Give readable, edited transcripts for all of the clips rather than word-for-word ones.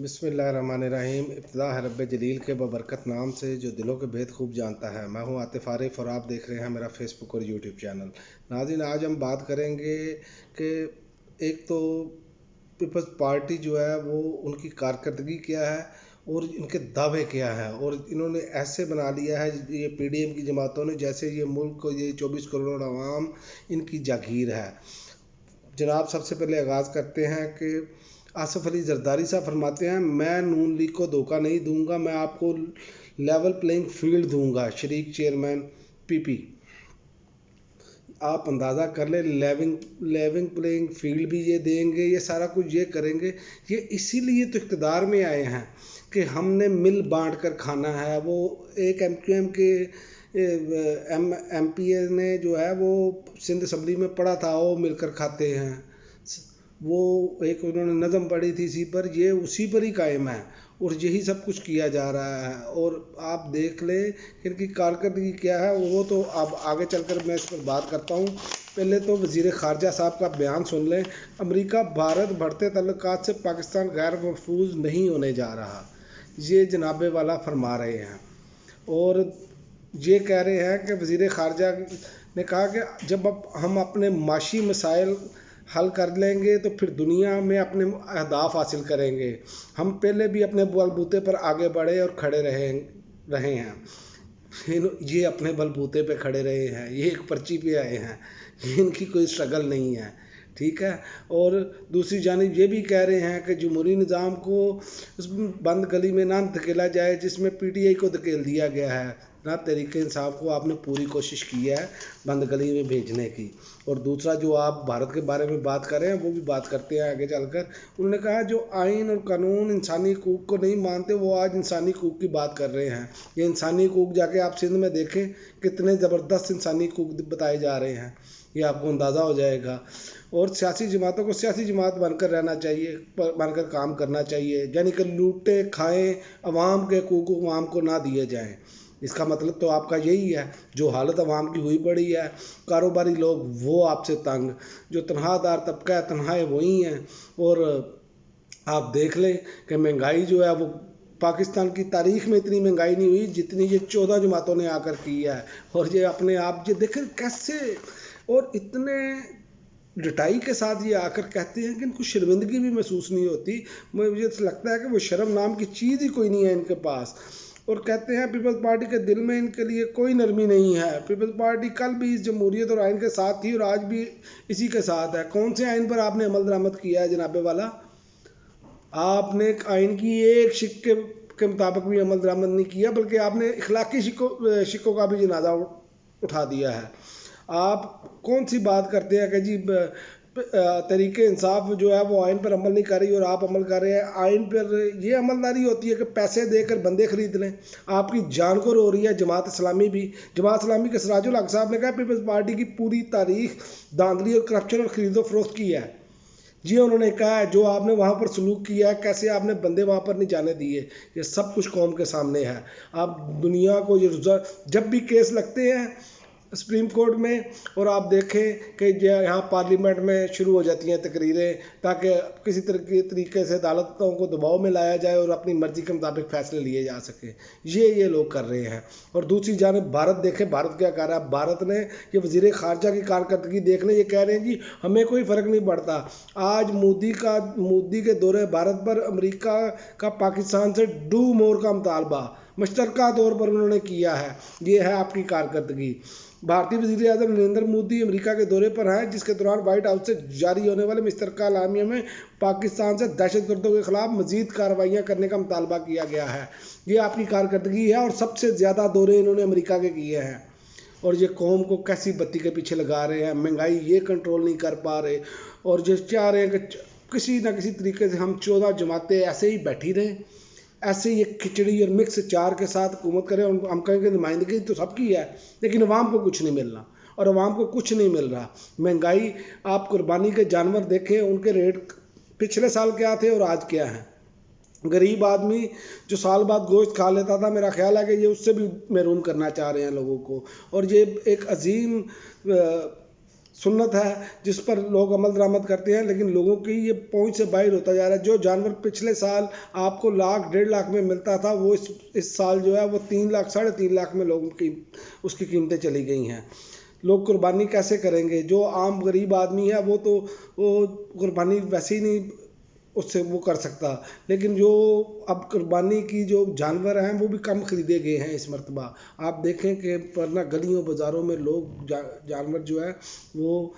बिस्मिल्लाहिर्रहमानिर्रहीम। इब्तिदा है रब्बे जलील के बबरकत नाम से जो दिलों के भेद खूब जानता है। मैं हूं आतिफ आरिफ और आप देख रहे हैं मेरा फेसबुक और यूट्यूब चैनल। नाज़रीन, आज हम बात करेंगे कि एक तो पीपल्स पार्टी जो है वो उनकी कारकर्दगी क्या है और इनके दावे क्या है, और इन्होंने ऐसे बना लिया है ये पीडीएम की जमातों ने जैसे ये मुल्क को, ये 24 करोड़ आवाम इनकी जागीर है। जनाब, सबसे पहले आगाज़ करते हैं कि आसिफ अली जरदारी साहब फरमाते हैं, मैं नून लीग को धोखा नहीं दूंगा, मैं आपको लेवल प्लेइंग फील्ड दूंगा। शरीक चेयरमैन पीपी, आप अंदाज़ा कर ले, लेविंग प्लेइंग फील्ड भी ये देंगे, ये सारा कुछ ये करेंगे। ये इसीलिए तो इक़्तिदार में आए हैं कि हमने मिल बांट कर खाना है। वो एक एमक्यूएम के एमपीए ने जो है वो सिंध असम्बली में पढ़ा था, वो मिलकर खाते हैं, वो एक उन्होंने नज़म पढ़ी थी इसी पर, ये उसी पर ही कायम है और यही सब कुछ किया जा रहा है। और आप देख लें कि इनकी कारकर्दगी क्या है, वो तो अब आगे चलकर मैं इस पर बात करता हूँ। पहले तो वज़ीर ख़ारजा साहब का बयान सुन लें। अमेरिका भारत बढ़ते तल्लुकात से पाकिस्तान गैर महफूज नहीं होने जा रहा, ये जनाबे वाला फरमा रहे हैं। और ये कह रहे हैं कि वज़ीर ख़ारजा ने कहा कि जब हम अपने माशी मसाइल हल कर लेंगे तो फिर दुनिया में अपने अहदाफ हासिल करेंगे। हम पहले भी अपने बलबूते पर आगे बढ़े और खड़े रहे हैं। ये अपने बलबूते पे खड़े रहे हैं, ये एक पर्ची पे आए हैं, ये इनकी कोई स्ट्रगल नहीं है, ठीक है। और दूसरी जानिब ये भी कह रहे हैं कि जमहूरी निज़ाम को उस बंद गली में ना धकेला जाए जिसमें पीटीआई को धकेल दिया गया है। ना तरीके इंसाफ को आपने पूरी कोशिश की है बंद गली में भेजने की। और दूसरा, जो आप भारत के बारे में बात कर रहे हैं वो भी बात करते हैं आगे चलकर। उन्होंने कहा जो आइन और कानून इंसानी हकूक़ को नहीं मानते वो आज इंसानी हकूक़ की बात कर रहे हैं। ये इंसानी हकूक़ जाके आप सिंध में देखें कितने ज़बरदस्त इंसानी हकूक़ बताए जा रहे हैं, ये आपको अंदाज़ा हो जाएगा। और सियासी जमातों को सियासी जमात बनकर रहना चाहिए, बनकर काम करना चाहिए, यानी कि लूटे खाएँ अवाम के हकूक़ अवाम को ना दिए जाएँ। इसका मतलब तो आपका यही है। जो हालत अवाम की हुई पड़ी है, कारोबारी लोग वो आपसे तंग, जो तनख्वाहदार तबका है तनख्वाहें वही हैं। और आप देख लें कि महंगाई जो है वो पाकिस्तान की तारीख़ में इतनी महंगाई नहीं हुई जितनी ये 14 जमातों ने आकर की है। और ये अपने आप ये देखें कैसे, और इतने डटाई के साथ ये आकर कहते हैं कि इनको शर्मिंदगी भी महसूस नहीं होती। मुझे लगता है कि वो शर्म नाम की चीज़ ही कोई नहीं है इनके पास। और कहते हैं पीपल्स पार्टी के दिल में इनके लिए कोई नरमी नहीं है। पीपल्स पार्टी कल भी इस जमहूरियत और आइन के साथ थी और आज भी इसी के साथ है। कौन से आइन पर आपने अमल दरामद किया है जनाबे वाला? आपने आइन की एक सिक्के के मुताबिक भी अमल दरामद नहीं किया, बल्कि आपने इखलाकी शिक्कों का भी जनाजा उठा दिया है। आप कौन सी बात करते हैं कि जी तरीके इंसाफ जो है वो आइन पर अमल नहीं कर रही और आप अमल कर रहे हैं। आइन पर ये अमलदारी होती है कि पैसे देकर बंदे खरीद लें। आपकी जान को रो रही है जमात इस्लामी भी। जमात इस्लामी के सिराजुल हक साहब ने कहा पीपल्स पार्टी की पूरी तारीख धांधली और करप्शन और खरीदो फरोख्त की है। जी, उन्होंने कहा है जो आपने वहाँ पर सलूक किया है, कैसे आपने बंदे वहाँ पर नहीं जाने दिए, ये सब कुछ कौम के सामने है। आप दुनिया को ये जब भी केस लगते हैं सुप्रीम कोर्ट में, और आप देखें कि यहाँ पार्लियामेंट में शुरू हो जाती हैं तकरीरें ताकि किसी तरीके से अदालतों को दबाव में लाया जाए और अपनी मर्जी के मुताबिक फैसले लिए जा सके। ये लोग कर रहे हैं। और दूसरी जानिब भारत देखें, भारत क्या कर रहा है। भारत ने ये वज़ीर ख़ारजा की कारकर्दगी देखने ये कह रहे हैं जी हमें कोई फ़र्क नहीं पड़ता। आज मोदी के दौरे भारत पर अमेरिका का पाकिस्तान से डू मोर का मुतालबा मुश्तरका तौर पर उन्होंने किया है। ये है आपकी कारकर्दगी। भारतीय वज़ीर आज़म नरेंद्र मोदी अमेरिका के दौरे पर हैं, जिसके दौरान व्हाइट हाउस से जारी होने वाले मुश्तरका एलामिया में पाकिस्तान से दहशतगर्दों के खिलाफ मजीद कार्रवाइयाँ करने का मुतालबा किया गया है। ये आपकी कारकर्दगी है। और सबसे ज़्यादा दौरे इन्होंने अमेरिका के किए हैं। और ये कौम को कैसी बत्ती के पीछे लगा रहे हैं। महंगाई ये कंट्रोल नहीं कर पा रहे, और जो चाह रहे हैं कि किसी न किसी तरीके से हम 14 जमातें ऐसे ही बैठी रहें, ऐसे ही एक खिचड़ी और मिक्स चार के साथ हुकूमत करें। और हम कहेंगे नुमाइंदगी तो सबकी है, लेकिन अवाम को कुछ नहीं मिलना, और अवाम को कुछ नहीं मिल रहा। महंगाई, आप कुर्बानी के जानवर देखें, उनके रेट पिछले साल क्या थे और आज क्या हैं। गरीब आदमी जो साल बाद गोश्त खा लेता था, मेरा ख्याल है कि ये उससे भी महरूम करना चाह रहे हैं लोगों को। और ये एक अजीम सुन्नत है जिस पर लोग अमल दरामद करते हैं, लेकिन लोगों की ये पहुंच से बाहर होता जा रहा है। जो जानवर पिछले साल आपको लाख 1.5 लाख में मिलता था, वो इस साल जो है वो 3 लाख 3.5 लाख में लोगों की उसकी कीमतें चली गई हैं। लोग कुर्बानी कैसे करेंगे? जो आम गरीब आदमी है वो कुर्बानी वैसे ही नहीं उससे वो कर सकता, लेकिन जो अब कुर्बानी की जो जानवर हैं वो भी कम खरीदे गए हैं इस मरतबा। आप देखें कि वरना गलियों बाज़ारों में लोग जानवर जो है वो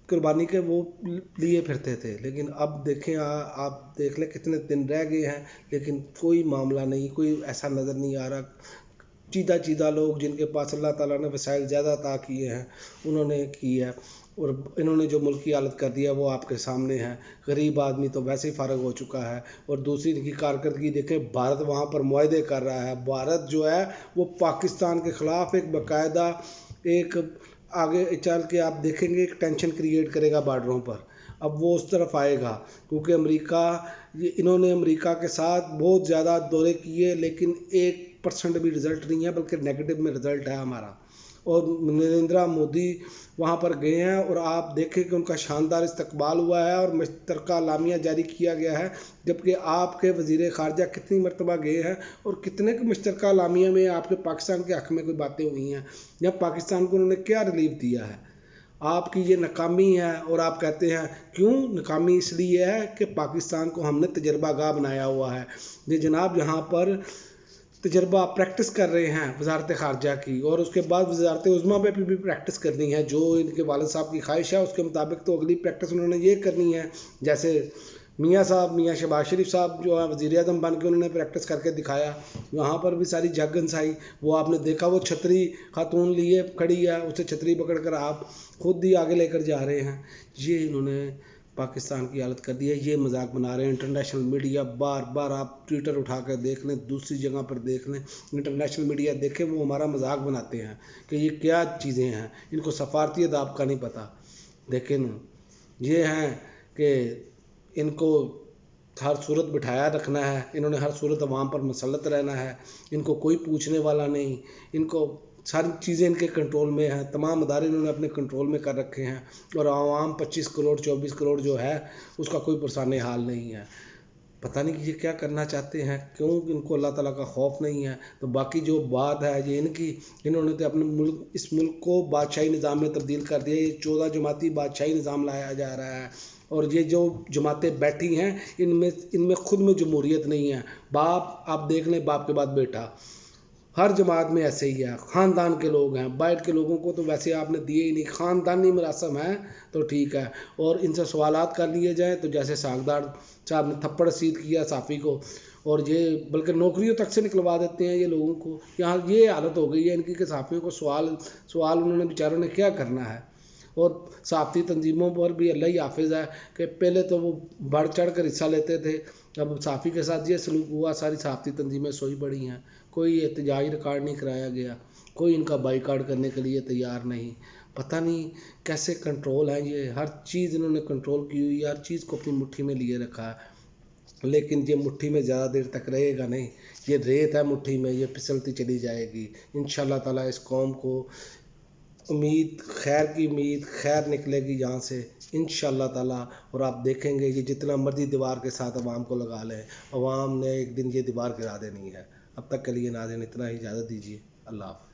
कुर्बानी के वो लिए फिरते थे, लेकिन अब देखें आप देख लें कितने दिन रह गए हैं, लेकिन कोई मामला नहीं, कोई ऐसा नज़र नहीं आ रहा। चीदा चीदा लोग जिनके पास अल्लाह ताला ने वसाइल ज़्यादा अता किए हैं उन्होंने की है, और इन्होंने जो मुल्क की हालत कर दिया वो आपके सामने है। गरीब आदमी तो वैसे ही फारग हो चुका है, और दूसरी इनकी कारकर्दगी देखें, भारत वहाँ पर मुआहदे कर रहा है। भारत जो है वो पाकिस्तान के ख़िलाफ़ एक बाकायदा एक आगे चल के आप देखेंगे एक टेंशन क्रिएट करेगा बॉर्डरों पर। अब वो उस तरफ आएगा, क्योंकि इन्होंने अमेरिका के साथ बहुत ज़्यादा दौरे किए, लेकिन 1% भी रिज़ल्ट नहीं है, बल्कि नेगेटिव में रिज़ल्ट है हमारा। और नरेंद्र मोदी वहाँ पर गए हैं, और आप देखें कि उनका शानदार इस्तकबाल हुआ है और मुश्तरका लामिया जारी किया गया है, जबकि आपके वज़ीर ख़ारजा कितनी मरतबा गए हैं और कितने के मुश्तरका लामिया में आपके पाकिस्तान के हक़ में कोई बातें हुई हैं, या पाकिस्तान को उन्होंने क्या रिलीफ दिया है। आपकी ये नाकामी है, और आप कहते हैं क्यों नाकामी? इसलिए है कि पाकिस्तान को हमने तजर्बा गाह बनाया हुआ है। ये जनाब यहाँ पर तजर्बा प्रैक्टिस कर रहे हैं वजारत ख़ारजा की, और उसके बाद वजारत उज़्मा पे भी प्रैक्टिस करनी है। जो इनके वालिद साहब की ख्वाहिश है उसके मुताबिक तो अगली प्रैक्टिस उन्होंने ये करनी है। जैसे मियाँ शहबाज शरीफ साहब जो है वज़ीर आज़म बन के उन्होंने प्रैक्टिस करके दिखाया, वहाँ पर भी सारी जग गंसाई। वो आपने देखा, वो छतरी खातून लिए खड़ी है, उसे छतरी पकड़ कर आप खुद ही आगे लेकर जा रहे हैं। ये इन्होंने पाकिस्तान की हालत कर दी है। ये मजाक बना रहे हैं इंटरनेशनल मीडिया। बार बार आप ट्विटर उठा कर देख लें, दूसरी जगह पर देख लें, इंटरनेशनल मीडिया देखें, वो हमारा मजाक बनाते हैं कि ये क्या चीज़ें हैं, इनको सफारती अदाब का नहीं पता। लेकिन ये हैं कि इनको हर सूरत बिठाया रखना है, इन्होंने हर सूरत अवाम पर मुसल्लत रहना है, इनको कोई पूछने वाला नहीं, इनको सारी चीज़ें इनके कंट्रोल में हैं, तमाम अदारे इन्होंने अपने कंट्रोल में कर रखे हैं, और आवाम 25 करोड़ 24 करोड़ जो है उसका कोई पुरसाने हाल नहीं है। पता नहीं कि ये क्या करना चाहते हैं, क्यों इनको अल्लाह ताला का खौफ नहीं है। तो बाकी जो बात है ये इन्होंने तो अपने इस मुल्क को बादशाही निज़ाम में तब्दील कर दिया। ये 14 जमाती बादशाही निज़ाम लाया जा रहा है, और ये जो जमातें बैठी हैं इनमें खुद में जमहूरियत नहीं है। बाप आप देख लें, बाप के बाद बेटा, हर जमात में ऐसे ही है। ख़ानदान के लोग हैं, बाहर के लोगों को तो वैसे आपने दिए ही नहीं। ख़ानदानी मरासम है तो ठीक है, और इनसे सवालात कर लिए जाएँ तो जैसे सागदार साहब ने थप्पड़ सीध किया साफ़ी को, और ये बल्कि नौकरियों तक से निकलवा देते हैं ये लोगों को। यहाँ ये हालत हो गई है इनकी कि साफ़ियों को सवाल उन्होंने बेचारों ने क्या करना है। और साफ़ी तंजीमों पर भी अल्लाह ही हाफिज़ है कि पहले तो वो बढ़ चढ़ कर हिस्सा लेते थे, अब साफ़ी के साथ ये सलूक हुआ, सारी साफ़ी तंजीमें सोई पड़ी हैं। कोई एहतजाजी रिकॉर्ड नहीं कराया गया, कोई इनका बाइकआउट करने के लिए तैयार नहीं। पता नहीं कैसे कंट्रोल है, ये हर चीज़ इन्होंने कंट्रोल की हुई है, हर चीज़ को अपनी मुट्ठी में लिए रखा है। लेकिन ये मुट्ठी में ज़्यादा देर तक रहेगा नहीं, ये रेत है मुट्ठी में, ये फिसलती चली जाएगी। इंशाअल्लाह ताला इस कौम को उम्मीद खैर निकलेगी यहाँ से इंशाअल्लाह ताला। और आप देखेंगे ये जितना मर्जी दीवार के साथ अवाम को लगा लें, अवाम ने एक दिन ये दीवार गिरा देनी है। अब तक के लिए नाज़रीन इतना ही, इजाज़त दीजिए। अल्लाह हाफ़िज़।